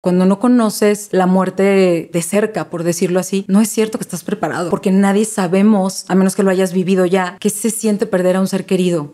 Cuando no conoces la muerte de cerca, por decirlo así, no es cierto que estás preparado, porque nadie sabemos, a menos que lo hayas vivido ya, qué se siente perder a un ser querido.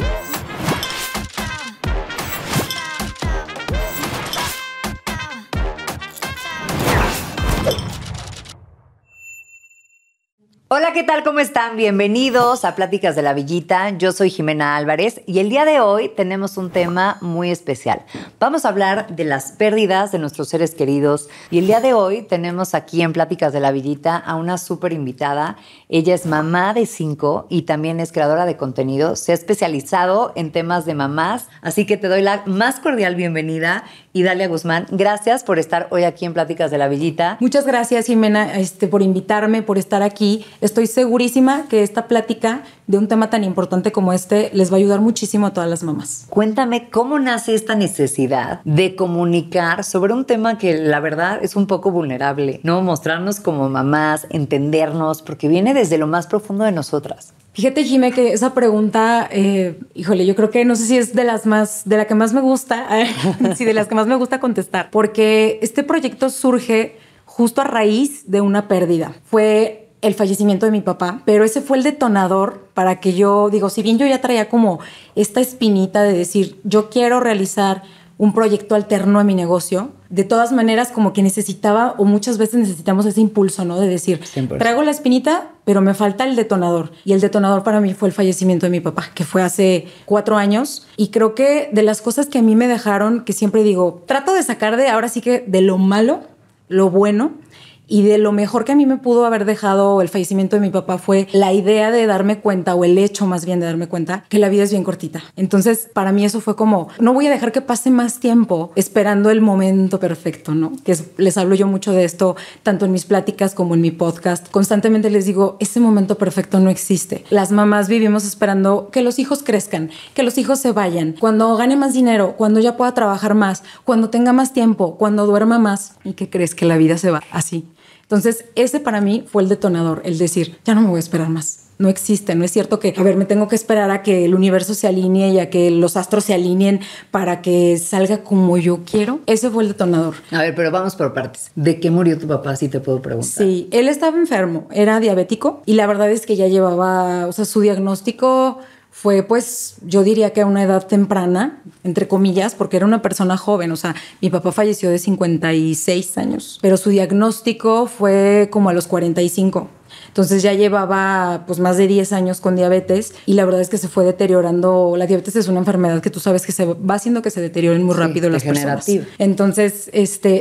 Hola, ¿qué tal? ¿Cómo están? Bienvenidos a Pláticas de la Villita. Yo soy Jimena Álvarez y el día de hoy tenemos un tema muy especial. Vamos a hablar de las pérdidas de nuestros seres queridos y el día de hoy tenemos aquí en Pláticas de la Villita a una súper invitada. Ella es mamá de 5 y también es creadora de contenido. Se ha especializado en temas de mamás, así que te doy la más cordial bienvenida. Idalia Guzmán, gracias por estar hoy aquí en Pláticas de la Villita. Muchas gracias, Jimena, por invitarme, por estar aquí. Estoy segurísima que esta plática de un tema tan importante como este les va a ayudar muchísimo a todas las mamás. Cuéntame cómo nace esta necesidad de comunicar sobre un tema que la verdad es un poco vulnerable, ¿no? Mostrarnos como mamás, entendernos, porque viene desde lo más profundo de nosotras. Fíjate, Jimé, que esa pregunta, híjole, yo creo que no sé si es de la que más me gusta, sí, de las que más me gusta contestar, porque este proyecto surge justo a raíz de una pérdida. Fue el fallecimiento de mi papá, pero ese fue el detonador para que yo, si bien yo ya traía como esta espinita de decir, yo quiero realizar un proyecto alterno a mi negocio, de todas maneras como que necesitaba, o muchas veces necesitamos ese impulso, ¿no? De decir, 100%. Traigo la espinita, pero me falta el detonador. Y el detonador para mí fue el fallecimiento de mi papá, que fue hace 4 años. Y creo que de las cosas que a mí me dejaron, que siempre digo, trato de sacar ahora sí que de lo malo, lo bueno. Y de lo mejor que a mí me pudo haber dejado el fallecimiento de mi papá fue la idea de darme cuenta, o el hecho más bien de darme cuenta, que la vida es bien cortita. Entonces, para mí eso fue como, no voy a dejar que pase más tiempo esperando el momento perfecto, ¿no? Les hablo yo mucho de esto, tanto en mis pláticas como en mi podcast. Constantemente les digo, ese momento perfecto no existe. Las mamás vivimos esperando que los hijos crezcan, que los hijos se vayan, cuando gane más dinero, cuando ya pueda trabajar más, cuando tenga más tiempo, cuando duerma más. ¿Y qué crees? Que la vida se va así. Entonces, ese para mí fue el detonador, el decir, ya no me voy a esperar más. No existe, no es cierto que, me tengo que esperar a que el universo se alinee y a que los astros se alineen para que salga como yo quiero. Ese fue el detonador. A ver, pero vamos por partes. ¿De qué murió tu papá, si te puedo preguntar? Sí, él estaba enfermo, era diabético y la verdad es que ya llevaba, su diagnóstico fue, pues, yo diría que a una edad temprana, entre comillas, porque era una persona joven. Mi papá falleció de 56 años, pero su diagnóstico fue como a los 45. Entonces ya llevaba pues más de 10 años con diabetes y la verdad es que se fue deteriorando. La diabetes es una enfermedad que tú sabes que se va haciendo que se deterioren muy rápido las personas. Entonces,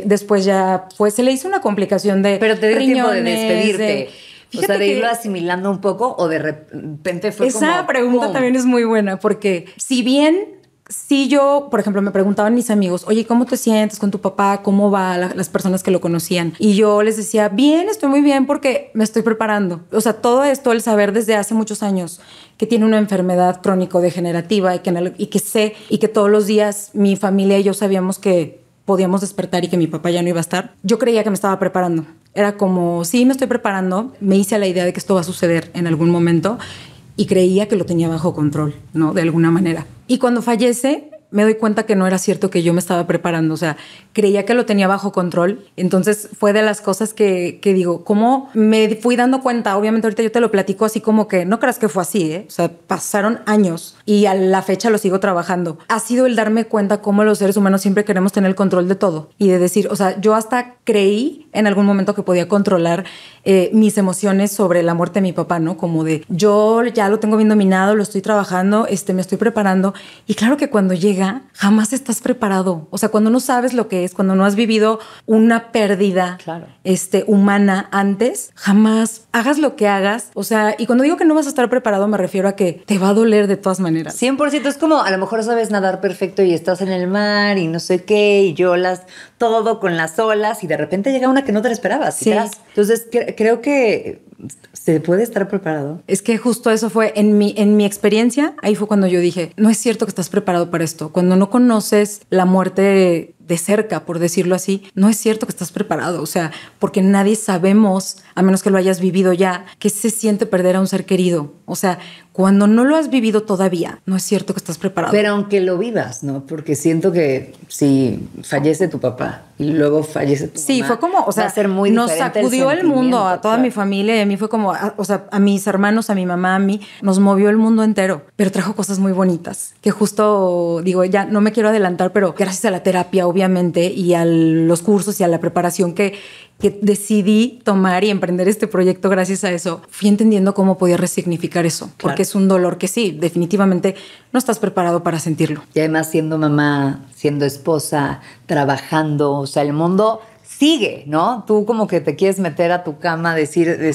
después ya se le hizo una complicación de Pero te dio tiempo de despedirte. Fíjate de irlo asimilando un poco o de repente fue como... Esa pregunta también es muy buena porque si bien... Si yo, por ejemplo, me preguntaban mis amigos, oye, ¿cómo te sientes con tu papá? ¿Cómo va las personas que lo conocían? Y yo les decía, bien, estoy muy bien porque me estoy preparando. Todo esto, el saber desde hace muchos años que tiene una enfermedad crónico-degenerativa y que sé y que todos los días mi familia y yo sabíamos que podíamos despertar y que mi papá ya no iba a estar. Yo creía que me estaba preparando. Era como, sí, me estoy preparando. Me hice a la idea de que esto va a suceder en algún momento y creía que lo tenía bajo control, ¿no? De alguna manera. Y cuando fallece, me doy cuenta que no era cierto que yo me estaba preparando. Creía que lo tenía bajo control. Entonces fue de las cosas que digo, ¿cómo me fui dando cuenta? Obviamente ahorita yo te lo platico así como que no creas que fue así, ¿eh? Pasaron años y a la fecha lo sigo trabajando. Ha sido el darme cuenta cómo los seres humanos siempre queremos tener el control de todo y de decir, yo hasta creí en algún momento que podía controlar mis emociones sobre la muerte de mi papá, ¿no? Como de, yo ya lo tengo bien dominado, lo estoy trabajando, me estoy preparando. Y claro que cuando llega, jamás estás preparado. Cuando no sabes lo que es, cuando no has vivido una pérdida humana antes, jamás hagas lo que hagas. Y cuando digo que no vas a estar preparado, me refiero a que te va a doler de todas maneras. 100%. Es como, a lo mejor sabes nadar perfecto y estás en el mar y no sé qué, y yolas todo con las olas y de repente llega una que no te la esperabas. Sí. Entonces, creo que se puede estar preparado. Es que justo eso fue en mi experiencia. Ahí fue cuando yo dije, no es cierto que estás preparado para esto. Cuando no conoces la muerte de cerca, por decirlo así, no es cierto que estás preparado. O sea, porque nadie sabemos, a menos que lo hayas vivido ya, qué se siente perder a un ser querido. O sea, cuando no lo has vivido todavía, no es cierto que estás preparado. Pero aunque lo vivas, ¿no? Porque siento que si fallece tu papá y luego fallece tu sí, mamá, fue como, o sea, va a ser muy nos diferente sacudió el mundo a toda mi familia y a mí fue como, o sea, a mis hermanos, a mi mamá, a mí, nos movió el mundo entero, pero trajo cosas muy bonitas, que justo, digo, ya no me quiero adelantar, pero gracias a la terapia, obviamente, y a los cursos y a la preparación que decidí tomar y emprender este proyecto gracias a eso, fui entendiendo cómo podía resignificar eso, claro. Porque es un dolor que sí, definitivamente no estás preparado para sentirlo. Y además siendo mamá, siendo esposa, trabajando, o sea, el mundo sigue, ¿no? Tú como que te quieres meter a tu cama, decir,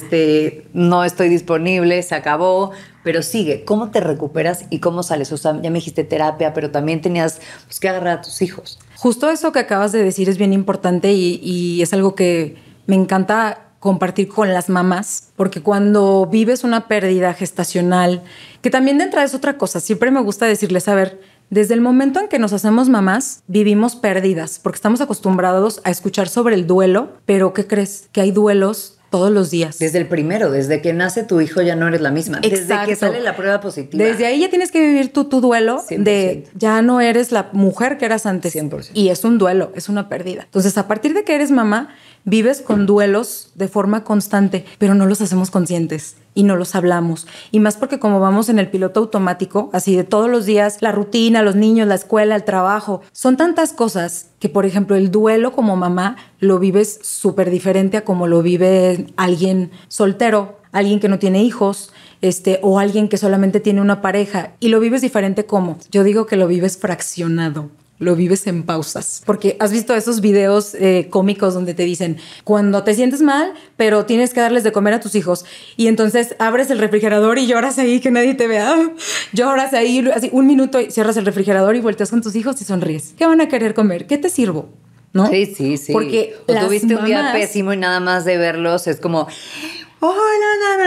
no estoy disponible, se acabó, pero sigue. ¿Cómo te recuperas y cómo sales? O sea, ya me dijiste terapia, pero también tenías pues, que agarrar a tus hijos. Justo eso que acabas de decir es bien importante y es algo que me encanta compartir con las mamás, porque cuando vives una pérdida gestacional, que también de entrada es otra cosa, siempre me gusta decirles, a ver, desde el momento en que nos hacemos mamás, vivimos pérdidas, porque estamos acostumbrados a escuchar sobre el duelo, pero ¿qué crees? Que hay duelos todos los días. Desde el primero, desde que nace tu hijo ya no eres la misma. Exacto. Desde que sale la prueba positiva. Desde ahí ya tienes que vivir tu duelo 100%. De ya no eres la mujer que eras antes. 100%. Y es un duelo, es una pérdida. Entonces, a partir de que eres mamá, vives con duelos de forma constante, pero no los hacemos conscientes y no los hablamos. Y más porque como vamos en el piloto automático, así de todos los días, la rutina, los niños, la escuela, el trabajo, son tantas cosas que, por ejemplo, el duelo como mamá lo vives súper diferente a como lo vive alguien soltero, alguien que no tiene hijos, o alguien que solamente tiene una pareja. Y lo vives diferente como, yo digo que lo vives fraccionado. Lo vives en pausas. Porque has visto esos videos cómicos donde te dicen, cuando te sientes mal, pero tienes que darles de comer a tus hijos. Y entonces abres el refrigerador y lloras ahí, que nadie te vea. Lloras ahí, así, un minuto, y cierras el refrigerador y volteas con tus hijos y sonríes. ¿Qué van a querer comer? ¿Qué te sirvo? ¿No? Sí. Porque o tuviste un día pésimo y nada más de verlos es como... Oh,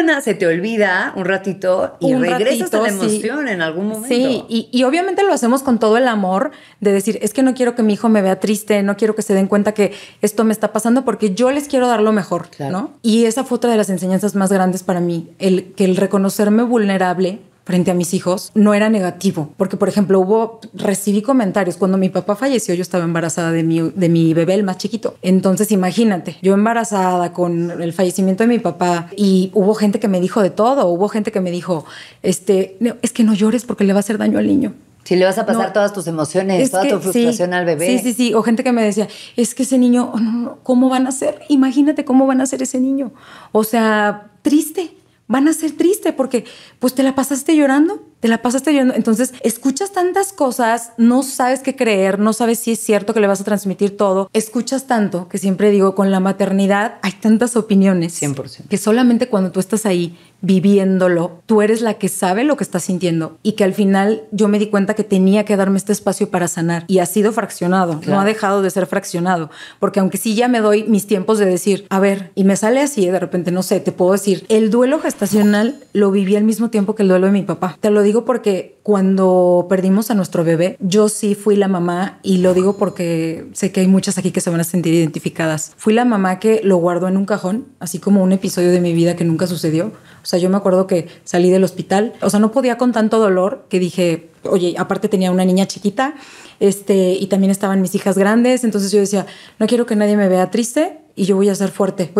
no, se te olvida un ratito y regresas a la emoción en algún momento. Sí, y obviamente lo hacemos con todo el amor de decir, es que no quiero que mi hijo me vea triste, no quiero que se den cuenta que esto me está pasando porque yo les quiero dar lo mejor, claro. ¿No? Y esa fue otra de las enseñanzas más grandes para mí, el reconocerme vulnerable frente a mis hijos no era negativo, porque por ejemplo recibí comentarios cuando mi papá falleció. Yo estaba embarazada de mi bebé, el más chiquito. Entonces imagínate, yo embarazada con el fallecimiento de mi papá, y hubo gente que me dijo de todo. Hubo gente que me dijo, es que no llores porque le va a hacer daño al niño. Si le vas a pasar todas tus emociones, toda tu frustración al bebé. Sí. O gente que me decía, es que ese niño, ¿cómo van a ser? Imagínate cómo van a ser ese niño. O sea, triste. Van a ser tristes porque pues te la pasaste llorando. Entonces escuchas tantas cosas, no sabes qué creer, no sabes si es cierto que le vas a transmitir todo. Escuchas tanto que siempre digo, con la maternidad hay tantas opiniones. 100%. Que solamente cuando tú estás ahí viviéndolo, tú eres la que sabe lo que estás sintiendo, y que al final yo me di cuenta que tenía que darme este espacio para sanar, y ha sido fraccionado, claro. No ha dejado de ser fraccionado, porque aunque sí ya me doy mis tiempos de decir, a ver, y me sale así de repente, no sé, te puedo decir, el duelo gestacional lo viví al mismo tiempo que el duelo de mi papá. Te lo digo porque cuando perdimos a nuestro bebé, yo sí fui la mamá, y lo digo porque sé que hay muchas aquí que se van a sentir identificadas. Fui la mamá que lo guardó en un cajón, así como un episodio de mi vida que nunca sucedió. O sea, yo me acuerdo que salí del hospital, o sea, no podía con tanto dolor que dije, oye, aparte tenía una niña chiquita, y también estaban mis hijas grandes, entonces yo decía, no quiero que nadie me vea triste, y yo voy a ser fuerte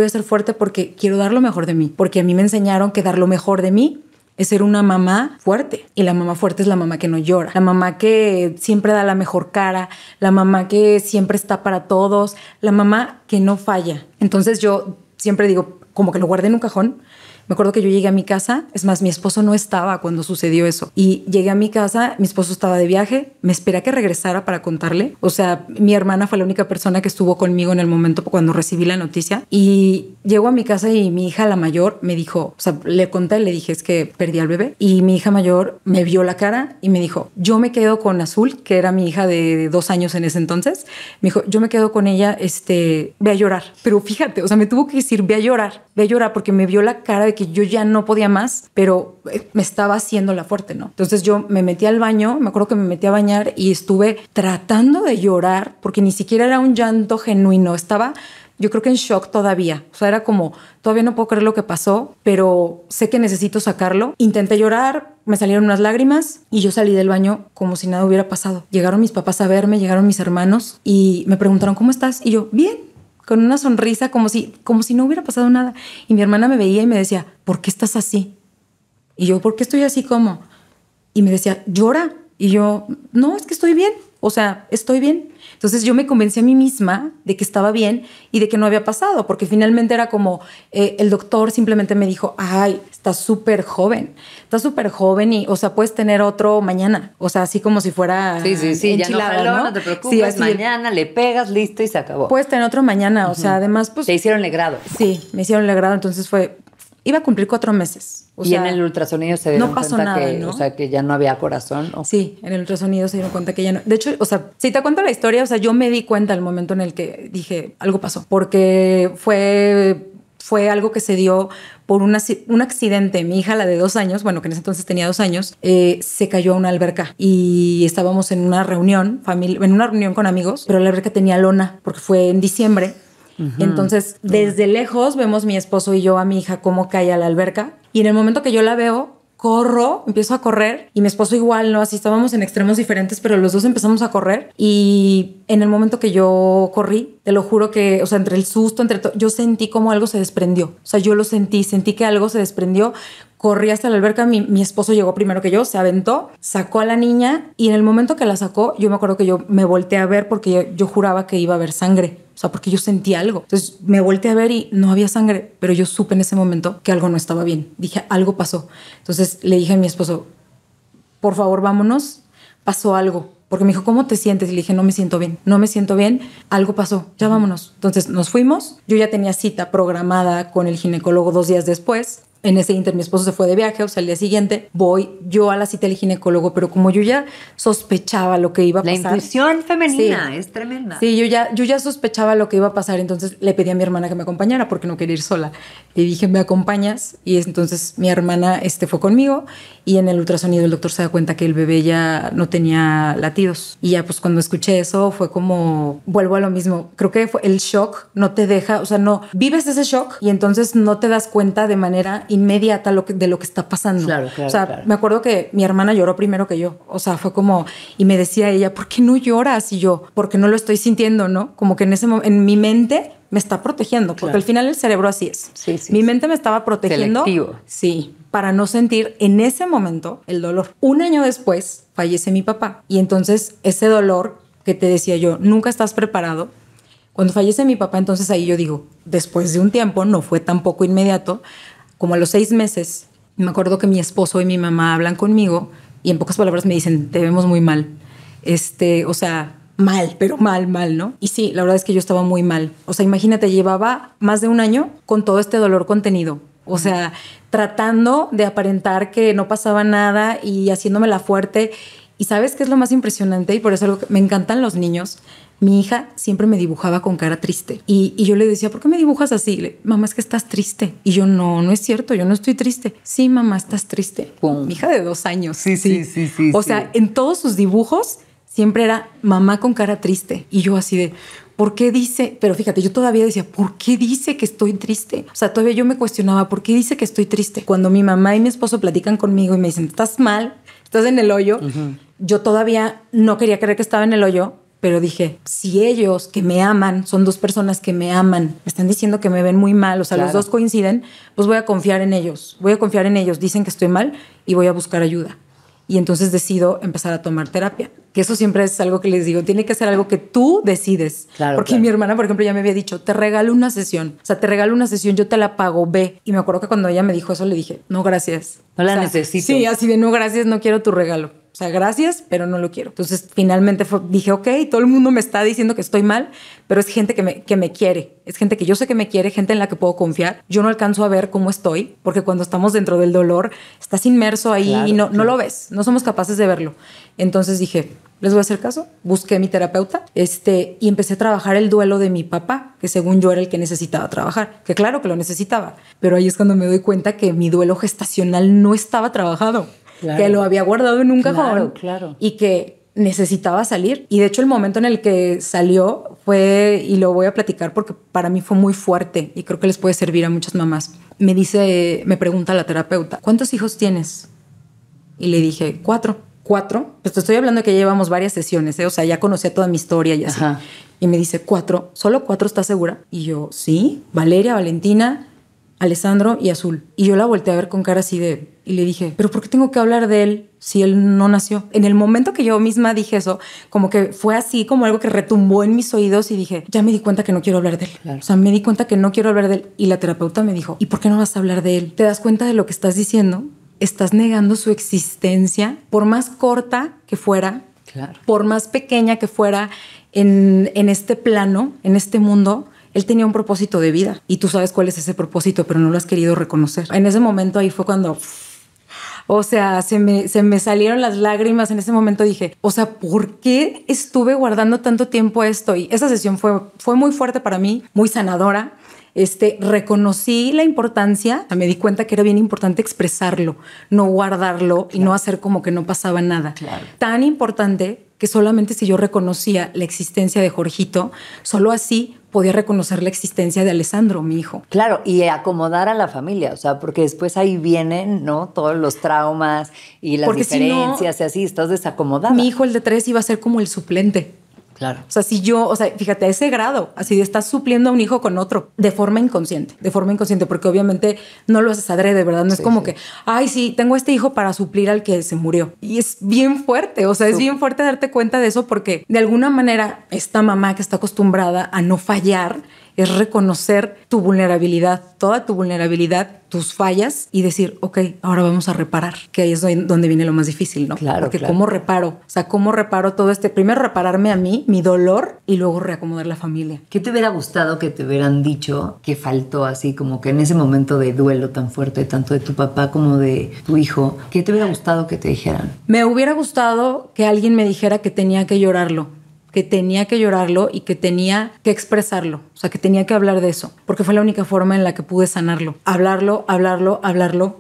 porque quiero dar lo mejor de mí, porque a mí me enseñaron que dar lo mejor de mí es ser una mamá fuerte, y la mamá fuerte es la mamá que no llora, la mamá que siempre da la mejor cara, la mamá que siempre está para todos, la mamá que no falla. Entonces yo siempre digo, como que lo guardé en un cajón. Me acuerdo que yo llegué a mi casa, es más, mi esposo no estaba cuando sucedió eso, y llegué a mi casa, mi esposo estaba de viaje, me esperé a que regresara para contarle. O sea, mi hermana fue la única persona que estuvo conmigo en el momento cuando recibí la noticia, y llego a mi casa y mi hija, la mayor, me dijo, o sea, le conté, le dije, es que perdí al bebé, y mi hija mayor me vio la cara y me dijo, yo me quedo con Azul, que era mi hija de 2 años en ese entonces. Me dijo, yo me quedo con ella, ve a llorar. Pero fíjate, o sea, me tuvo que decir, ve a llorar. ve a llorar, porque me vio la cara de que yo ya no podía más, pero me estaba haciendo la fuerte, ¿no? Entonces yo me metí al baño, me acuerdo que me metí a bañar y estuve tratando de llorar, porque ni siquiera era un llanto genuino, estaba... Yo creo que en shock todavía. O sea, era como, todavía no puedo creer lo que pasó, pero sé que necesito sacarlo. Intenté llorar, me salieron unas lágrimas y yo salí del baño como si nada hubiera pasado. Llegaron mis papás a verme, llegaron mis hermanos y me preguntaron, ¿cómo estás? Y yo, bien, con una sonrisa como si no hubiera pasado nada. Y mi hermana me veía y me decía, ¿por qué estás así? Y yo, ¿por qué estoy así? ¿Cómo? Y me decía, llora. Y yo, no, es que estoy bien. O sea, estoy bien. Entonces yo me convencí a mí misma de que estaba bien y de que no había pasado, porque finalmente era como el doctor simplemente me dijo, ay, estás súper joven y, o sea, puedes tener otro mañana. O sea, así como si fuera Sí, ya no jaló, ¿no? No te preocupes, sí, así, mañana le pegas, listo y se acabó. Puedes tener otro mañana, o sea, además, pues... Te hicieron legrado. Sí, me hicieron legrado, entonces iba a cumplir 4 meses. O sea, en el ultrasonido se dieron pasó cuenta nada, que, ¿no? o sea, que ya no había corazón. ¿O? Sí, en el ultrasonido se dieron cuenta que ya no. De hecho, o sea, si te cuento la historia, o sea, yo me di cuenta al momento en el que dije, algo pasó. Porque fue algo que se dio por un accidente. Mi hija, la de 2 años, bueno, que en ese entonces tenía 2 años, se cayó a una alberca y estábamos en una reunión, en una reunión con amigos, pero la alberca tenía lona porque fue en diciembre. Entonces, desde lejos vemos mi esposo y yo a mi hija cómo cae a la alberca. Y en el momento que yo la veo, corro, empiezo a correr y mi esposo igual, ¿no? Así estábamos en extremos diferentes, pero los dos empezamos a correr. Y en el momento que yo corrí, te lo juro que, o sea, entre el susto, yo sentí como algo se desprendió. O sea, yo lo sentí que algo se desprendió. Corrí hasta la alberca, mi esposo llegó primero que yo, se aventó, sacó a la niña y en el momento que la sacó, yo me acuerdo que yo me volteé a ver porque yo juraba que iba a haber sangre. O sea, porque yo sentí algo. Entonces me volteé a ver y no había sangre, pero yo supe en ese momento que algo no estaba bien. Dije, algo pasó. Entonces le dije a mi esposo, por favor, vámonos, pasó algo. Porque me dijo, ¿cómo te sientes? Y le dije, no me siento bien, algo pasó, ya vámonos. Entonces nos fuimos, yo ya tenía cita programada con el ginecólogo 2 días después. En ese inter mi esposo se fue de viaje, o sea, el día siguiente voy yo a la cita del ginecólogo, pero como yo ya sospechaba lo que iba a pasar. La intuición femenina es tremenda. Sí, yo ya sospechaba lo que iba a pasar, entonces le pedí a mi hermana que me acompañara porque no quería ir sola. Le dije, ¿me acompañas? Y entonces mi hermana fue conmigo y en el ultrasonido el doctor se da cuenta que el bebé ya no tenía latidos. Y ya pues cuando escuché eso fue como, vuelvo a lo mismo, creo que el shock no te deja, o sea, no, vives ese shock y entonces no te das cuenta de manera inmediata de lo que está pasando. Claro, o sea, claro. Me acuerdo que mi hermana lloró primero que yo. O sea, fue como, y me decía ella, ¿por qué no lloras? Y yo, porque no lo estoy sintiendo, ¿no? Como que en mi mente me está protegiendo, porque al final el cerebro así es. Sí, sí, mi mente me estaba protegiendo. Selectivo. Sí, para no sentir en ese momento el dolor. 1 año después fallece mi papá y entonces ese dolor que te decía yo, nunca estás preparado. Cuando fallece mi papá, entonces ahí yo digo, después de un tiempo, no fue tampoco inmediato, como a los 6 meses, me acuerdo que mi esposo y mi mamá hablan conmigo y en pocas palabras me dicen, te vemos muy mal. O sea, mal, pero mal, ¿no? Y sí, la verdad es que yo estaba muy mal. O sea, imagínate, llevaba más de 1 año con todo este dolor contenido. O sea, tratando de aparentar que no pasaba nada y haciéndome la fuerte. ¿Y sabes qué es lo más impresionante? Y por eso me encantan los niños. Mi hija siempre me dibujaba con cara triste. Y yo le decía, ¿por qué me dibujas así? Mamá, es que estás triste. Y yo, no es cierto, yo no estoy triste. Sí, mamá, estás triste. ¡Pum! Mi hija de 2 años. Sí. O sea, en todos sus dibujos siempre era mamá con cara triste. Y yo así de, ¿por qué dice? Pero fíjate, yo todavía decía, ¿por qué dice que estoy triste? O sea, todavía yo me cuestionaba, ¿por qué dice que estoy triste? Cuando mi mamá y mi esposo platican conmigo y me dicen, estás mal, estás en el hoyo, yo todavía no quería creer que estaba en el hoyo, pero dije, si ellos que me aman, son 2 personas que me aman, me están diciendo que me ven muy mal, o sea, claro, los 2 coinciden, pues voy a confiar en ellos, dicen que estoy mal y voy a buscar ayuda. Y entonces decido empezar a tomar terapia. Que eso siempre es algo que les digo, tiene que ser algo que tú decides. Claro, porque claro. Mi hermana, por ejemplo, ya me había dicho, te regalo una sesión. O sea, te regalo una sesión, yo te la pago, ve. Y me acuerdo que cuando ella me dijo eso, le dije, no, gracias. No la necesito. Sí, así de no, gracias, no quiero tu regalo. O sea, gracias, pero no lo quiero. Entonces, finalmente dije, ok, todo el mundo me está diciendo que estoy mal, pero es gente que me quiere. Es gente que yo sé que me quiere, gente en la que puedo confiar. Yo no alcanzo a ver cómo estoy, porque cuando estamos dentro del dolor, estás inmerso ahí y no lo ves. No somos capaces de verlo. Entonces dije, les voy a hacer caso. Busqué a mi terapeuta y empecé a trabajar el duelo de mi papá, que según yo era el que necesitaba trabajar, que claro que lo necesitaba, pero ahí es cuando me doy cuenta que mi duelo gestacional no estaba trabajado, que lo había guardado en un cajón y que necesitaba salir. Y de hecho el momento en el que salió fue, y lo voy a platicar porque para mí fue muy fuerte y creo que les puede servir a muchas mamás. Me pregunta la terapeuta, ¿cuántos hijos tienes? Y le dije, 4. ¿4? Pues te estoy hablando de que ya llevamos varias sesiones, O sea, ya conocía toda mi historia y así. Ajá. Y me dice, 4, ¿solo 4 estás segura? Y yo, sí, Valeria, Valentina, Alessandro y Azul. Y yo la volteé a ver con cara así y le dije, ¿pero por qué tengo que hablar de él si él no nació? En el momento que yo misma dije eso, como que fue así como algo que retumbó en mis oídos y dije, ya me di cuenta que no quiero hablar de él. Claro. O sea, me di cuenta que no quiero hablar de él. Y la terapeuta me dijo, ¿y por qué no vas a hablar de él? ¿Te das cuenta de lo que estás diciendo? Estás negando su existencia, por más corta que fuera, claro, por más pequeña que fuera en este plano, en este mundo. Él tenía un propósito de vida y tú sabes cuál es ese propósito, pero no lo has querido reconocer. En ese momento ahí fue cuando, o sea, se me salieron las lágrimas. En ese momento dije, o sea, ¿por qué estuve guardando tanto tiempo esto? Y esa sesión fue muy fuerte para mí, muy sanadora. Reconocí la importancia, me di cuenta que era bien importante expresarlo, no guardarlo, claro, y no hacer como que no pasaba nada. Claro. Tan importante que solamente si yo reconocía la existencia de Jorgito, solo así podía reconocer la existencia de Alessandro, mi hijo. Claro, y acomodar a la familia, o sea, porque después ahí vienen, ¿no? Todos los traumas y las diferencias, si no, y así estás desacomodada. Mi hijo, el de 3, iba a ser como el suplente. Claro. O sea, fíjate, a ese grado, así de estás supliendo a un hijo con otro, de forma inconsciente, porque obviamente no lo haces adrede, ¿verdad? No es como que, ay, sí, tengo este hijo para suplir al que se murió. Y es bien fuerte, o sea, es bien fuerte darte cuenta de eso porque de alguna manera esta mamá que está acostumbrada a no fallar es reconocer tu vulnerabilidad, toda tu vulnerabilidad, tus fallas y decir, ok, ahora vamos a reparar, que ahí es donde viene lo más difícil, ¿no? Claro, porque claro. ¿cómo reparo? O sea, ¿cómo reparo todo primero repararme a mí, mi dolor, y luego reacomodar la familia? ¿Qué te hubiera gustado que te hubieran dicho que faltó así, como que en ese momento de duelo tan fuerte, tanto de tu papá como de tu hijo, qué te hubiera gustado que te dijeran? Me hubiera gustado que alguien me dijera que tenía que llorarlo y que tenía que expresarlo, o sea, que tenía que hablar de eso, porque fue la única forma en la que pude sanarlo. Hablarlo,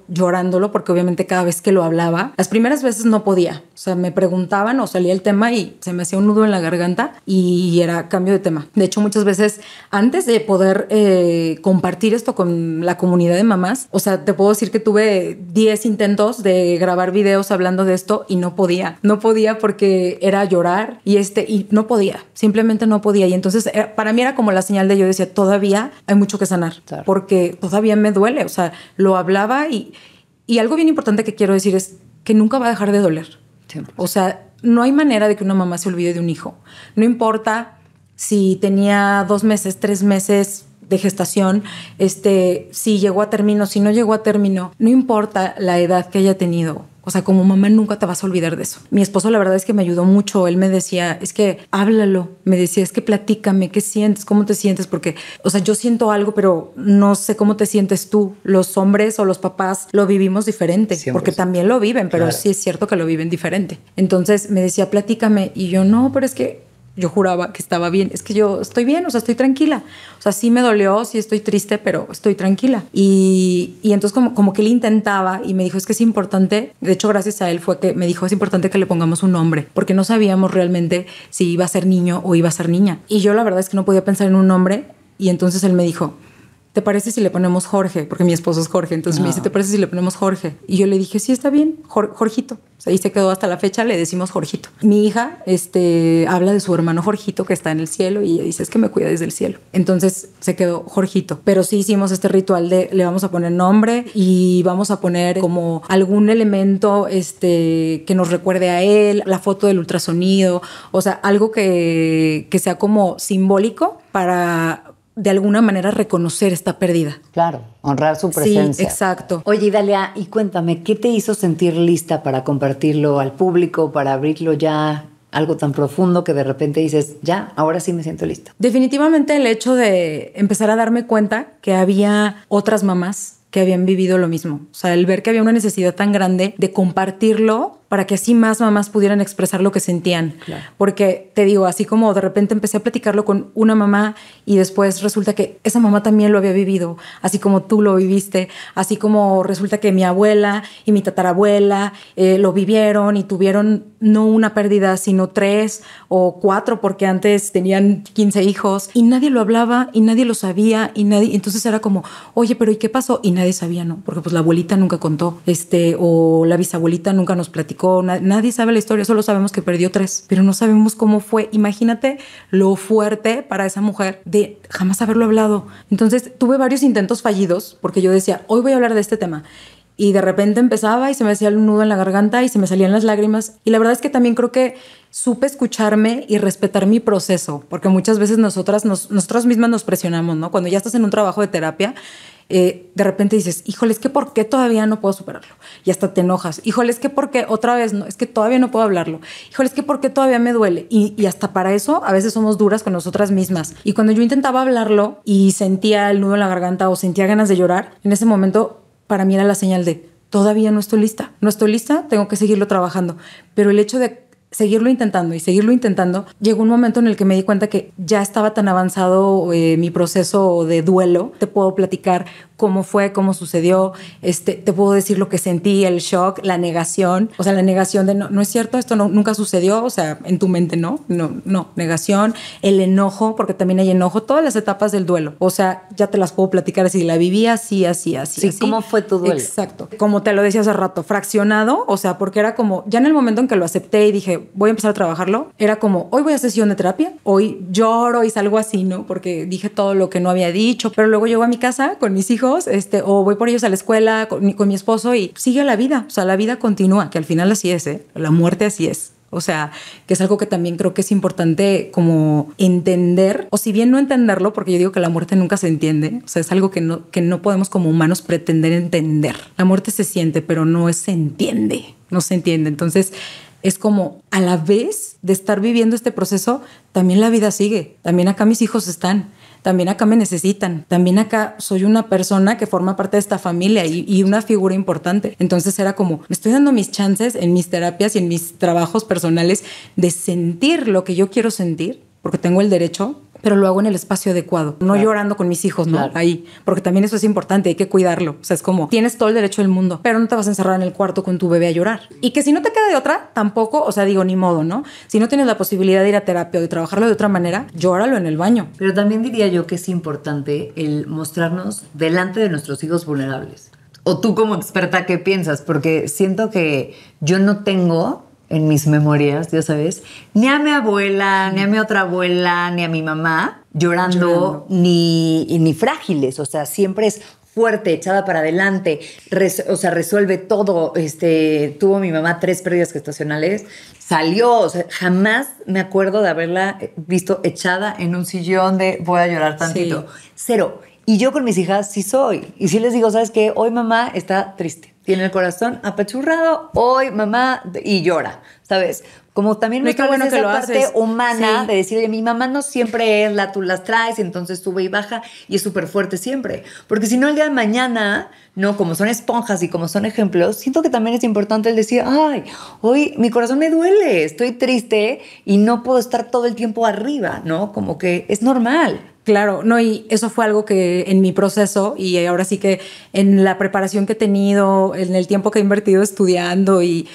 llorándolo, porque obviamente cada vez que lo hablaba, las primeras veces no podía, o sea, me preguntaban o salía el tema y se me hacía un nudo en la garganta y era cambio de tema. De hecho, muchas veces antes de poder compartir esto con la comunidad de mamás, o sea, te puedo decir que tuve 10 intentos de grabar videos hablando de esto y no podía porque era llorar y no podía, simplemente no podía. Y entonces para mí era como la señal de yo decía, todavía hay mucho que sanar, claro, porque todavía me duele. O sea, lo hablaba y algo bien importante que quiero decir es que nunca va a dejar de doler. Siempre. O sea, no hay manera de que una mamá se olvide de un hijo. No importa si tenía 2 meses, 3 meses de gestación, si llegó a término, si no llegó a término, no importa la edad que haya tenido. O sea, como mamá nunca te vas a olvidar de eso. Mi esposo la verdad es que me ayudó mucho. Él me decía, es que háblalo. Me decía, es que platícame, ¿qué sientes? ¿Cómo te sientes? Porque, o sea, yo siento algo, pero no sé cómo te sientes tú. Los hombres o los papás lo vivimos diferente, 100%. Porque también lo viven, pero claro, sí es cierto que lo viven diferente. Entonces me decía, platícame. Y yo, no, pero es que yo juraba que estaba bien. Es que yo estoy bien, o sea, estoy tranquila. O sea, sí me dolió, sí estoy triste, pero estoy tranquila. Y entonces como que él intentaba y me dijo, es que es importante. De hecho, gracias a él fue que me dijo, es importante que le pongamos un nombre, porque no sabíamos realmente si iba a ser niño o iba a ser niña. Y yo la verdad es que no podía pensar en un nombre. Y entonces él me dijo, ¿te parece si le ponemos Jorge? Porque mi esposo es Jorge. Entonces me dice, ¿te parece si le ponemos Jorge? Y yo le dije, sí, está bien, Jorgito. O sea, ahí se quedó hasta la fecha, le decimos Jorgito. Mi hija habla de su hermano Jorgito que está en el cielo y ella dice, es que me cuida desde el cielo. Entonces se quedó Jorgito. Pero sí hicimos este ritual de le vamos a poner nombre y vamos a poner como algún elemento que nos recuerde a él, la foto del ultrasonido, o sea, algo que sea como simbólico para de alguna manera reconocer esta pérdida. Claro, honrar su presencia. Sí, exacto. Oye, Dalia, y cuéntame, ¿qué te hizo sentir lista para compartirlo al público, para abrirlo ya? Algo tan profundo que de repente dices, ya, ahora sí me siento lista. Definitivamente el hecho de empezar a darme cuenta que había otras mamás que habían vivido lo mismo. O sea, el ver que había una necesidad tan grande de compartirlo para que así más mamás pudieran expresar lo que sentían. Claro. Porque te digo, así como de repente empecé a platicarlo con una mamá y después resulta que esa mamá también lo había vivido, así como tú lo viviste, así como resulta que mi abuela y mi tatarabuela lo vivieron y tuvieron no una pérdida, sino 3 o 4, porque antes tenían 15 hijos y nadie lo hablaba y nadie lo sabía y nadie, entonces era como, oye, pero ¿y qué pasó? Y nadie sabía, ¿no? Porque pues la abuelita nunca contó, o la bisabuelita nunca nos platicó, nadie sabe la historia, solo sabemos que perdió 3, pero no sabemos cómo fue. Imagínate lo fuerte para esa mujer de jamás haberlo hablado. Entonces tuve varios intentos fallidos porque yo decía, hoy voy a hablar de este tema. Y de repente empezaba y se me hacía un nudo en la garganta y se me salían las lágrimas. Y la verdad es que también creo que supe escucharme y respetar mi proceso, porque muchas veces nosotras mismas nos presionamos, ¿no? Cuando ya estás en un trabajo de terapia, de repente dices, híjole, es que ¿por qué todavía no puedo superarlo? Y hasta te enojas. Híjole, es que ¿por qué otra vez no? Es que todavía no puedo hablarlo. Híjole, es que ¿por qué todavía me duele? Y hasta para eso a veces somos duras con nosotras mismas. Y cuando yo intentaba hablarlo y sentía el nudo en la garganta o sentía ganas de llorar, en ese momento para mí era la señal de todavía no estoy lista, tengo que seguirlo trabajando. Pero el hecho de seguirlo intentando, llegó un momento en el que me di cuenta que ya estaba tan avanzado mi proceso de duelo. Te puedo platicar cómo fue, cómo sucedió, te puedo decir lo que sentí, el shock, la negación, o sea, la negación de no es cierto, esto nunca sucedió, o sea, en tu mente no, negación, el enojo, porque también hay enojo, todas las etapas del duelo, o sea, ya te las puedo platicar así, la viví así. Sí, ¿cómo fue tu duelo? Exacto, como te lo decía hace rato, fraccionado, o sea, porque era como, ya en el momento en que lo acepté y dije, voy a empezar a trabajarlo, era como, hoy voy a sesión de terapia, hoy lloro y salgo así, ¿no? Porque dije todo lo que no había dicho, pero luego llego a mi casa con mis hijos, o voy por ellos a la escuela con mi esposo y sigue la vida, o sea, la vida continúa, que al final así es, la muerte así es. O sea, que es algo que también creo que es importante como entender, o si bien no entenderlo, porque yo digo que la muerte nunca se entiende, o sea, es algo que no podemos como humanos pretender entender. La muerte se siente, pero no se entiende. Entonces, es como a la vez de estar viviendo este proceso, también la vida sigue, también acá mis hijos están. También acá me necesitan, también acá soy una persona que forma parte de esta familia y una figura importante. Entonces era como, me estoy dando mis chances en mis terapias y en mis trabajos personales de sentir lo que yo quiero sentir, porque tengo el derecho, pero lo hago en el espacio adecuado, no llorando con mis hijos, ¿no? Claro. Ahí, porque también eso es importante, hay que cuidarlo. O sea, es como, tienes todo el derecho del mundo, pero no te vas a encerrar en el cuarto con tu bebé a llorar. Y que si no te queda de otra, tampoco, o sea, digo, ni modo, ¿no? Si no tienes la posibilidad de ir a terapia o de trabajarlo de otra manera, llóralo en el baño. Pero también diría yo que es importante el mostrarnos delante de nuestros hijos vulnerables. O tú como experta, ¿qué piensas? Porque siento que yo no tengo en mis memorias, ya sabes, ni a mi abuela, ni a mi otra abuela, ni a mi mamá llorando. Ni frágiles, o sea, siempre es fuerte, echada para adelante, o sea, resuelve todo. Tuvo mi mamá 3 pérdidas gestacionales, salió, o sea, jamás me acuerdo de haberla visto echada en un sillón de voy a llorar tantito. Sí. 0. Y yo con mis hijas sí soy. Y sí les digo, ¿sabes qué? Hoy mamá está triste. Tiene el corazón apachurrado. Hoy mamá y llora, ¿sabes? Como también me bueno esa parte humana, sí, de decirle, mi mamá no siempre es tú las traes, entonces sube y baja y es súper fuerte siempre. Porque si no, el día de mañana, no, como son esponjas y como son ejemplos, siento que también es importante el decir, ay, hoy mi corazón me duele, estoy triste y no puedo estar todo el tiempo arriba, ¿no? Como que es normal. Claro, no, y eso fue algo que en mi proceso y ahora sí que en la preparación que he tenido, en el tiempo que he invertido estudiando y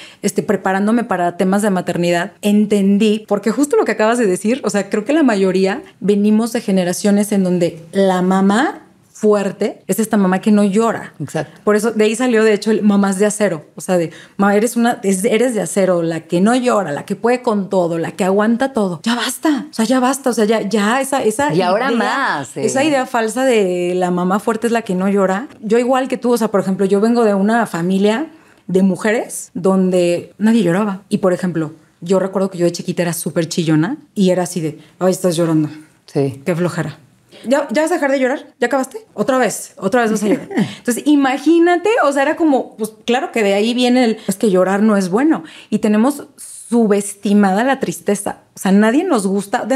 preparándome para temas de maternidad, entendí, porque justo lo que acabas de decir, o sea, creo que la mayoría venimos de generaciones en donde la mamá fuerte es esta mamá que no llora. Exacto. Por eso de ahí salió de hecho el mamás de acero, o sea, de eres de acero, la que no llora, la que puede con todo, la que aguanta todo. Ya basta, o sea, ya esa y ahora idea, más esa idea falsa de la mamá fuerte es la que no llora. Yo igual que tú, o sea, por ejemplo, yo vengo de una familia de mujeres donde nadie lloraba. Y por ejemplo, yo recuerdo que yo de chiquita era súper chillona y era así de, ay, estás llorando. Sí. Qué flojera. ¿Ya vas a dejar de llorar? ¿Ya acabaste? Otra vez vas a llorar. Entonces, imagínate, o sea, era como, pues claro que de ahí viene es que llorar no es bueno. Y tenemos subestimada la tristeza. O sea, nadie nos gusta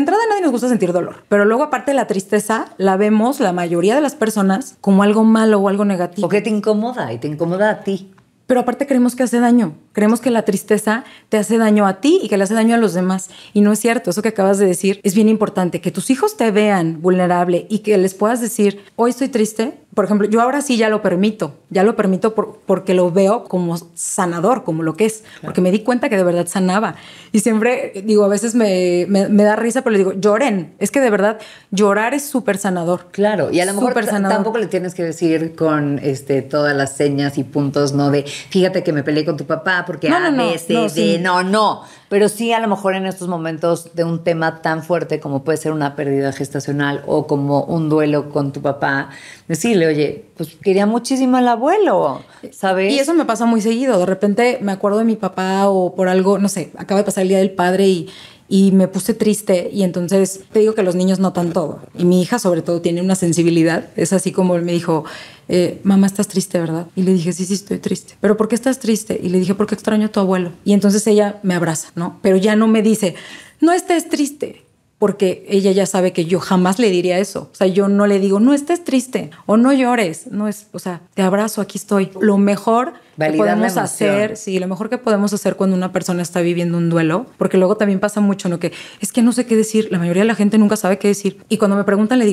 sentir dolor. Pero luego, aparte de la tristeza, la vemos, la mayoría de las personas, como algo malo o algo negativo. O que te incomoda y te incomoda a ti. Pero aparte creemos que hace daño. Creemos que la tristeza te hace daño a ti y que le hace daño a los demás. Y no es cierto. Eso que acabas de decir es bien importante. Que tus hijos te vean vulnerable y que les puedas decir, hoy estoy triste. Por ejemplo, yo ahora sí ya lo permito. Ya lo permito porque lo veo como sanador, como lo que es. Claro. Porque me di cuenta que de verdad sanaba. Y siempre digo, a veces me da risa, pero le digo, lloren. Es que de verdad llorar es súper sanador. Claro. Y a lo mejor tampoco le tienes que decir con todas las señas y puntos, ¿no? De fíjate que me peleé con tu papá porque A, B, C, D. Sí. No. Pero sí, a lo mejor en estos momentos de un tema tan fuerte como puede ser una pérdida gestacional o como un duelo con tu papá, decirle, oye, pues quería muchísimo al abuelo, ¿sabes? Y eso me pasa muy seguido. De repente me acuerdo de mi papá o por algo, no sé, acaba de pasar el Día del Padre y me puse triste y entonces te digo que los niños notan todo. Y mi hija sobre todo tiene una sensibilidad. Es así como él me dijo, mamá, estás triste, ¿verdad? Y le dije, sí, estoy triste. ¿Pero por qué estás triste? Y le dije, porque extraño a tu abuelo. Y entonces ella me abraza, ¿no? Pero ya no me dice, no estés triste. Porque ella ya sabe que yo jamás le diría eso. O sea, yo no le digo, no estés triste o no llores. No es, o sea, te abrazo, aquí estoy. Lo mejor que podemos hacer, sí, lo mejor que podemos hacer cuando una persona está viviendo un duelo, porque luego también pasa mucho, ¿no? Que es que no sé qué decir. La mayoría de la gente nunca sabe qué decir. Y cuando me preguntan, les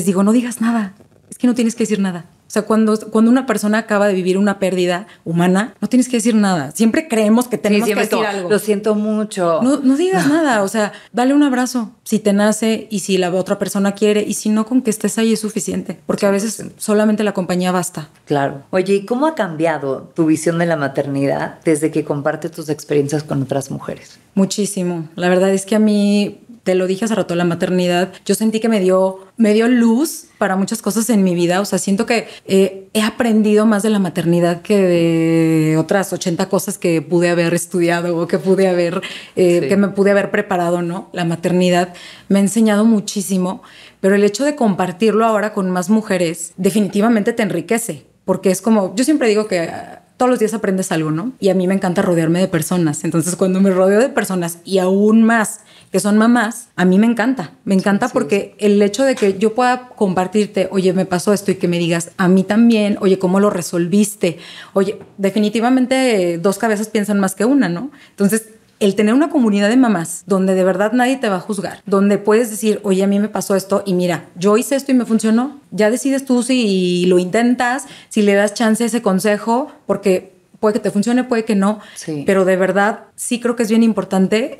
digo, no digas nada. Es que no tienes que decir nada. O sea, cuando una persona acaba de vivir una pérdida humana, no tienes que decir nada. Siempre creemos que tenemos que decir algo. Lo siento mucho. No digas nada. O sea, dale un abrazo si te nace y si la otra persona quiere. Y si no, con que estés ahí es suficiente. Porque a veces solamente la compañía basta. Claro. Oye, ¿y cómo ha cambiado tu visión de la maternidad desde que compartes tus experiencias con otras mujeres? Muchísimo. La verdad es que a mí... Te lo dije hace rato, la maternidad, yo sentí que me dio luz para muchas cosas en mi vida. O sea, siento que he aprendido más de la maternidad que de otras 80 cosas que pude haber estudiado o que pude haber, que me pude haber preparado, ¿no? La maternidad me ha enseñado muchísimo, pero el hecho de compartirlo ahora con más mujeres definitivamente te enriquece, porque es como, yo siempre digo que... todos los días aprendes algo, ¿no? Y a mí me encanta rodearme de personas. Entonces, cuando me rodeo de personas y aún más que son mamás, a mí me encanta. Me encanta porque el hecho de que yo pueda compartirte, oye, me pasó esto y que me digas a mí también, oye, ¿cómo lo resolviste? Oye, definitivamente dos cabezas piensan más que una, ¿no? Entonces, el tener una comunidad de mamás donde de verdad nadie te va a juzgar, donde puedes decir, oye, a mí me pasó esto y mira, yo hice esto y me funcionó. Ya decides tú si lo intentas, si le das chance a ese consejo, porque puede que te funcione, puede que no, pero de verdad sí creo que es bien importante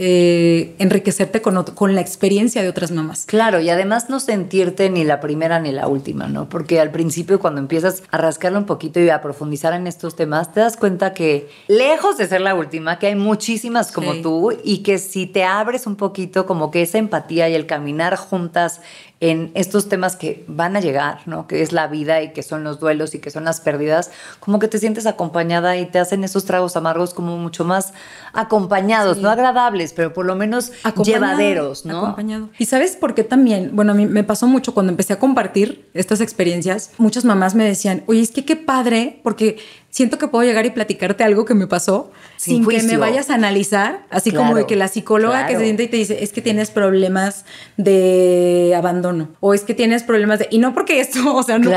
enriquecerte con la experiencia de otras mamás. Claro, y además no sentirte ni la primera ni la última, ¿no? Porque al principio cuando empiezas a rascarlo un poquito y a profundizar en estos temas, te das cuenta que lejos de ser la última, que hay muchísimas como tú y que si te abres un poquito como que esa empatía y el caminar juntas en estos temas que van a llegar, ¿no? Que es la vida y que son los duelos y que son las pérdidas, como que te sientes acompañada y te hacen esos tragos amargos como mucho más acompañados, no agradables, pero por lo menos llevaderos, ¿no? Acompañado. Y ¿sabes por qué también? Bueno, a mí me pasó mucho cuando empecé a compartir estas experiencias. Muchas mamás me decían, oye, es que qué padre, porque siento que puedo llegar y platicarte algo que me pasó sin que me vayas a analizar, así como de que la psicóloga que se siente y te dice, es que tienes problemas de abandono o es que tienes problemas de... Y no porque esto, o sea, no,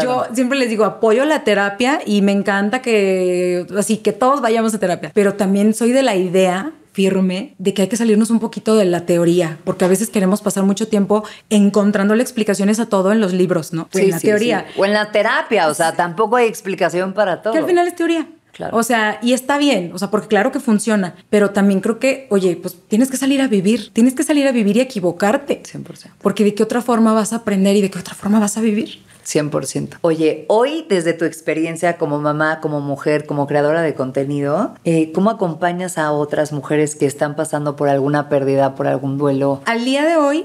yo siempre les digo, apoyo la terapia y me encanta que todos vayamos a terapia, pero también soy de la idea firme de que hay que salirnos un poquito de la teoría, porque a veces queremos pasar mucho tiempo encontrándole explicaciones a todo en los libros, ¿no? En la teoría. O en la terapia, o sea, tampoco hay explicación para todo. Que al final es teoría. Claro. O sea, y está bien, o sea, porque claro que funciona, pero también creo que, oye, pues tienes que salir a vivir y equivocarte. 100%. Porque de qué otra forma vas a aprender y de qué otra forma vas a vivir. 100%. Oye, hoy desde tu experiencia como mamá, como mujer, como creadora de contenido, ¿cómo acompañas a otras mujeres que están pasando por alguna pérdida, por algún duelo? Al día de hoy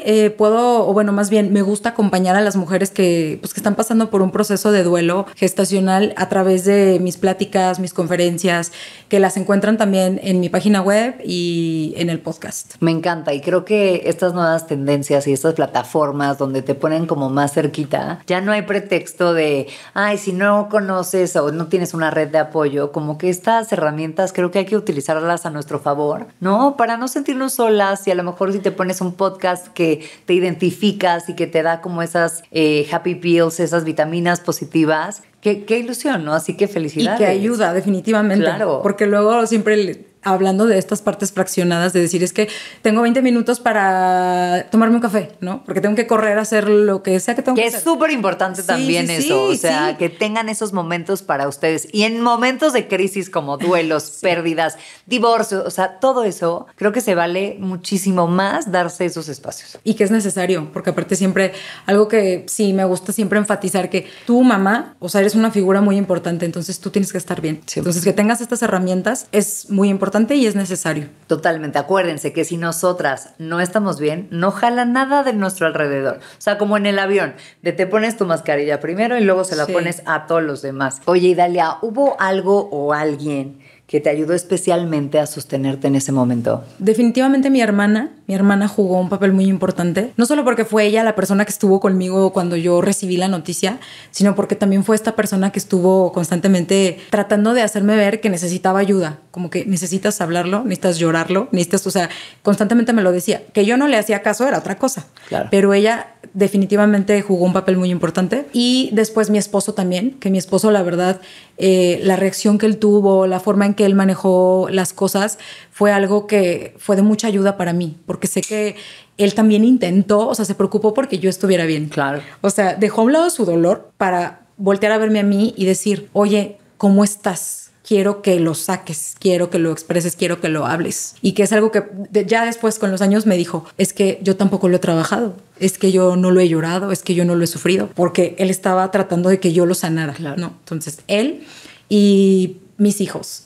más bien me gusta acompañar a las mujeres que están pasando por un proceso de duelo gestacional a través de mis pláticas, mis conferencias, que las encuentran también en mi página web y en el podcast. Me encanta y creo que estas nuevas tendencias y estas plataformas donde te ponen como más cerquita, ya no hay pretexto de, ay, si no conoces o no tienes una red de apoyo, como que estas herramientas creo que hay que utilizarlas a nuestro favor, ¿no? Para no sentirnos solas y a lo mejor si te pones un podcast que te identificas y que te da como esas happy pills, esas vitaminas positivas, qué ilusión, ¿no? Así que felicidades. Y que ayuda, definitivamente. Claro. Porque luego siempre hablando de estas partes fraccionadas, de decir, es que tengo 20 minutos para tomarme un café, ¿no? Porque tengo que correr a hacer lo que sea que tengo que hacer. Que es súper importante también eso, o sea, que tengan esos momentos para ustedes. Y en momentos de crisis como duelos, pérdidas, divorcio, o sea, todo eso, creo que se vale muchísimo más darse esos espacios. Y que es necesario, porque aparte siempre, algo que sí me gusta siempre enfatizar, que tu mamá, o sea, eres una figura muy importante, entonces tú tienes que estar bien. Sí. Entonces, que tengas estas herramientas es muy importante y es necesario. Totalmente. Acuérdense que si nosotras no estamos bien, no jala nada de nuestro alrededor. O sea, como en el avión, de te pones tu mascarilla primero y luego se la pones a todos los demás. Oye, Idalia, ¿hubo algo o alguien que te ayudó especialmente a sostenerte en ese momento? Definitivamente mi hermana jugó un papel muy importante, no solo porque fue ella la persona que estuvo conmigo cuando yo recibí la noticia, sino porque también fue esta persona que estuvo constantemente tratando de hacerme ver que necesitaba ayuda, como que necesitas hablarlo, necesitas llorarlo, necesitas, o sea, constantemente me lo decía. Que yo no le hacía caso era otra cosa, claro. Pero ella definitivamente jugó un papel muy importante. Y después mi esposo también, que mi esposo, la verdad, la reacción que él tuvo, la forma en que él manejó las cosas, fue algo que fue de mucha ayuda para mí, porque sé que él también intentó, o sea, se preocupó porque yo estuviera bien. Claro. O sea, dejó a un lado su dolor para voltear a verme a mí y decir, oye, ¿cómo estás? Quiero que lo saques, quiero que lo expreses, quiero que lo hables. Y que es algo que ya después con los años me dijo, es que yo tampoco lo he trabajado, es que yo no lo he llorado, es que yo no lo he sufrido, porque él estaba tratando de que yo lo sanara, claro. ¿No? Entonces, él y mis hijos,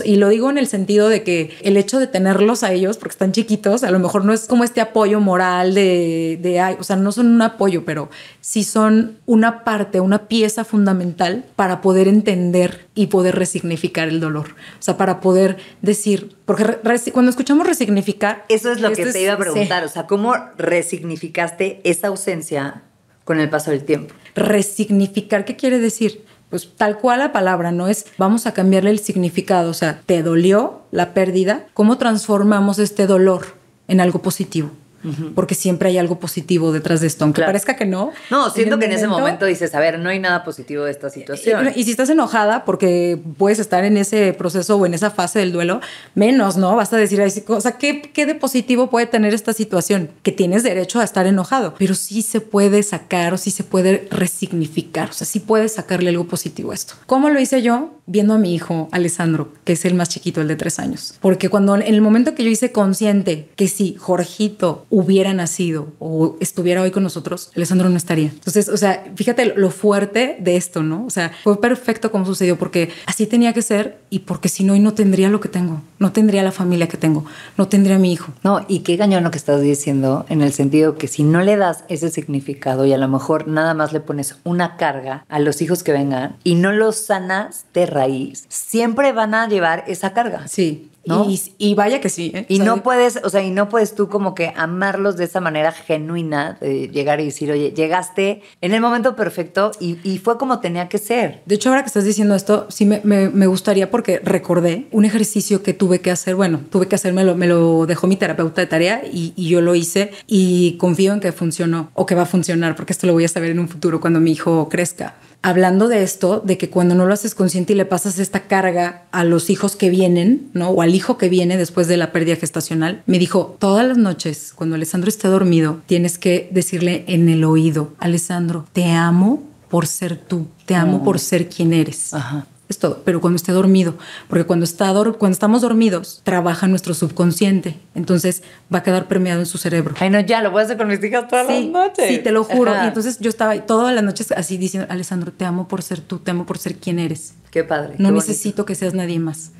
y lo digo en el sentido de que el hecho de tenerlos a ellos, porque están chiquitos, a lo mejor no es como este apoyo moral o sea, no son un apoyo, pero sí son una parte, una pieza fundamental para poder entender y poder resignificar el dolor. O sea, para poder decir, porque cuando escuchamos resignificar... Eso es lo que te iba a preguntar, sí. O sea, ¿cómo resignificaste esa ausencia con el paso del tiempo? Resignificar, ¿qué quiere decir? Pues tal cual la palabra, no es vamos a cambiarle el significado, o sea, ¿te dolió la pérdida? ¿Cómo transformamos este dolor en algo positivo? Porque siempre hay algo positivo detrás de esto, aunque parezca que no. No, siento que en ese momento dices, a ver, no hay nada positivo de esta situación. Y si estás enojada porque puedes estar en ese proceso o en esa fase del duelo, menos, ¿no? Vas a decir, o sea, ¿qué de positivo puede tener esta situación? Que tienes derecho a estar enojado, pero sí se puede sacar o sí se puede resignificar, o sea, sí puedes sacarle algo positivo a esto. ¿Cómo lo hice yo? Viendo a mi hijo, Alessandro, que es el más chiquito, el de 3 años. Porque en el momento que yo hice consciente que si Jorgito hubiera nacido o estuviera hoy con nosotros, Alessandro no estaría. Entonces, o sea, fíjate lo fuerte de esto, ¿no? O sea, fue perfecto como sucedió porque así tenía que ser y porque si no, hoy no tendría lo que tengo, no tendría la familia que tengo, no tendría a mi hijo. No, y qué cañón lo que estás diciendo en el sentido que si no le das ese significado y a lo mejor nada más le pones una carga a los hijos que vengan y no los sanas de raíz, siempre van a llevar esa carga. Sí. ¿No? Y vaya que sí, ¿eh? Y no puedes, o sea, y no puedes tú como que amarlos de esa manera genuina, de llegar y decir, oye, llegaste en el momento perfecto y fue como tenía que ser. De hecho, ahora que estás diciendo esto, sí me gustaría porque recordé un ejercicio que tuve que hacer, me lo dejó mi terapeuta de tarea y yo lo hice y confío en que funcionó o que va a funcionar porque esto lo voy a saber en un futuro cuando mi hijo crezca. Hablando de esto, de que cuando no lo haces consciente y le pasas esta carga a los hijos que vienen, ¿no? O al hijo que viene después de la pérdida gestacional, me dijo, todas las noches, cuando Alessandro esté dormido, tienes que decirle en el oído, Alessandro, te amo por ser tú, te amo por ser quien eres. Ajá. Es todo, pero cuando esté dormido, porque cuando estamos dormidos, trabaja nuestro subconsciente, entonces va a quedar permeado en su cerebro. Ay, no, ya, lo voy a hacer con mis hijas todas las noches. Sí, te lo juro. Ajá. Y entonces yo estaba todas las noches así diciendo, Alessandro, te amo por ser tú, te amo por ser quien eres. Qué padre. No necesito que seas nadie más.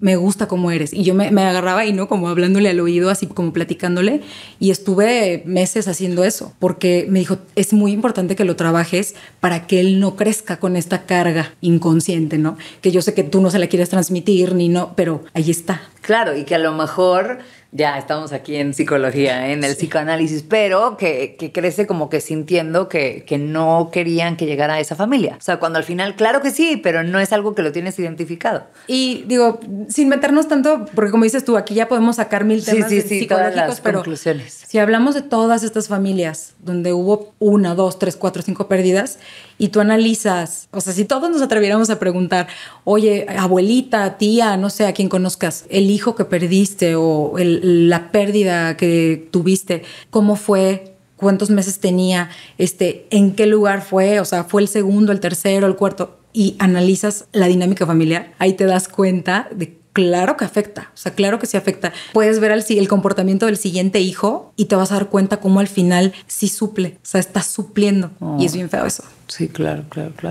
Me gusta cómo eres. Y yo me agarraba y no como hablándole al oído, así como platicándole. Y estuve meses haciendo eso, porque me dijo, es muy importante que lo trabajes para que él no crezca con esta carga inconsciente, ¿no? Que yo sé que tú no se la quieres transmitir, ni no, pero ahí está. Claro, y que a lo mejor ya estamos aquí en psicología, en el psicoanálisis, pero que crece como que sintiendo que no querían que llegara a esa familia. O sea, cuando al final, claro que sí, pero no es algo que lo tienes identificado. Y digo, sin meternos tanto, porque como dices tú, aquí ya podemos sacar mil temas psicológicos, todas las pero conclusiones. Si hablamos de todas estas familias donde hubo 1, 2, 3, 4, 5 pérdidas y tú analizas, o sea, si todos nos atreviéramos a preguntar, oye, abuelita, tía, no sé, a quien conozcas, el hijo que perdiste o la pérdida que tuviste, ¿cómo fue? ¿Cuántos meses tenía? ¿En qué lugar fue? O sea, ¿fue el segundo, el tercero, el cuarto? Y analizas la dinámica familiar, ahí te das cuenta de claro que afecta, o sea, claro que sí afecta. Puedes ver el comportamiento del siguiente hijo y te vas a dar cuenta cómo al final sí suple, o sea, está supliendo. Y es bien feo eso. Sí, claro.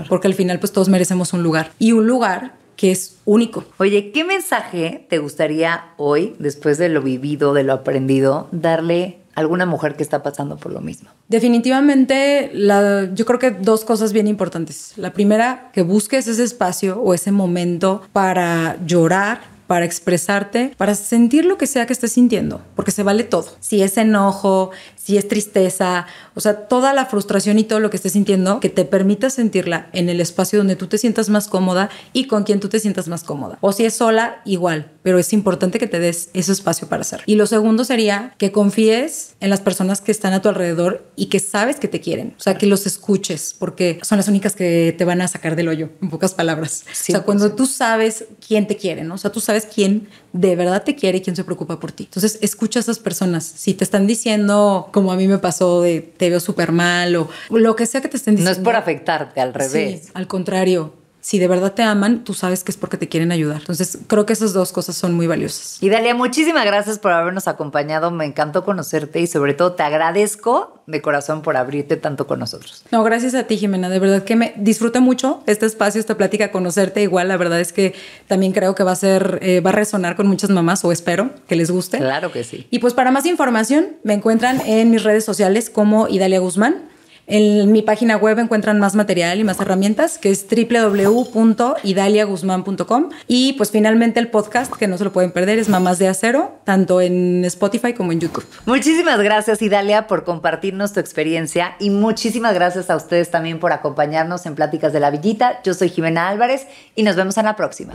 Porque al final pues todos merecemos un lugar. Y un lugar que es único. Oye, ¿qué mensaje te gustaría hoy, después de lo vivido, de lo aprendido, darle a alguna mujer que está pasando por lo mismo? Definitivamente, yo creo que 2 cosas bien importantes. La primera, que busques ese espacio o ese momento para llorar, para expresarte, para sentir lo que sea que estés sintiendo, porque se vale todo. Si es enojo, si es tristeza, o sea, toda la frustración y todo lo que estés sintiendo, que te permita sentirla en el espacio donde tú te sientas más cómoda y con quien tú te sientas más cómoda. O si es sola, igual, pero es importante que te des ese espacio para hacer. Y lo segundo sería que confíes en las personas que están a tu alrededor y que sabes que te quieren, o sea, que los escuches, porque son las únicas que te van a sacar del hoyo, en pocas palabras. Sí, o sea, cuando tú sabes quién te quiere, ¿no? O sea, tú sabes quién de verdad te quiere y quién se preocupa por ti. Entonces, escucha a esas personas. Si te están diciendo, como a mí me pasó, de te veo súper mal o lo que sea que te estén diciendo. No es por afectarte, al revés. Sí, al contrario. Si de verdad te aman, tú sabes que es porque te quieren ayudar. Entonces, creo que esas 2 cosas son muy valiosas. Y Dalia, muchísimas gracias por habernos acompañado. Me encantó conocerte y sobre todo te agradezco de corazón por abrirte tanto con nosotros. No, gracias a ti, Jimena. De verdad que me disfruté mucho este espacio, esta plática, conocerte. Igual, la verdad es que también creo que va a resonar con muchas mamás, o espero que les guste. Claro que sí. Y pues para más información, me encuentran en mis redes sociales como Idalia Guzmán. En mi página web encuentran más material y más herramientas, que es www.idaliaguzman.com. Y pues finalmente el podcast, que no se lo pueden perder, es Mamás de Acero, tanto en Spotify como en YouTube. Muchísimas gracias, Idalia, por compartirnos tu experiencia y muchísimas gracias a ustedes también por acompañarnos en Pláticas de la Villita. Yo soy Jimena Álvarez y nos vemos en la próxima.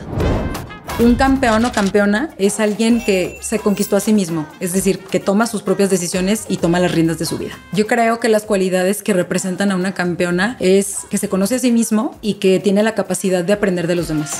Un campeón o campeona es alguien que se conquistó a sí mismo, es decir, que toma sus propias decisiones y toma las riendas de su vida. Yo creo que las cualidades que representan a una campeona es que se conoce a sí mismo y que tiene la capacidad de aprender de los demás.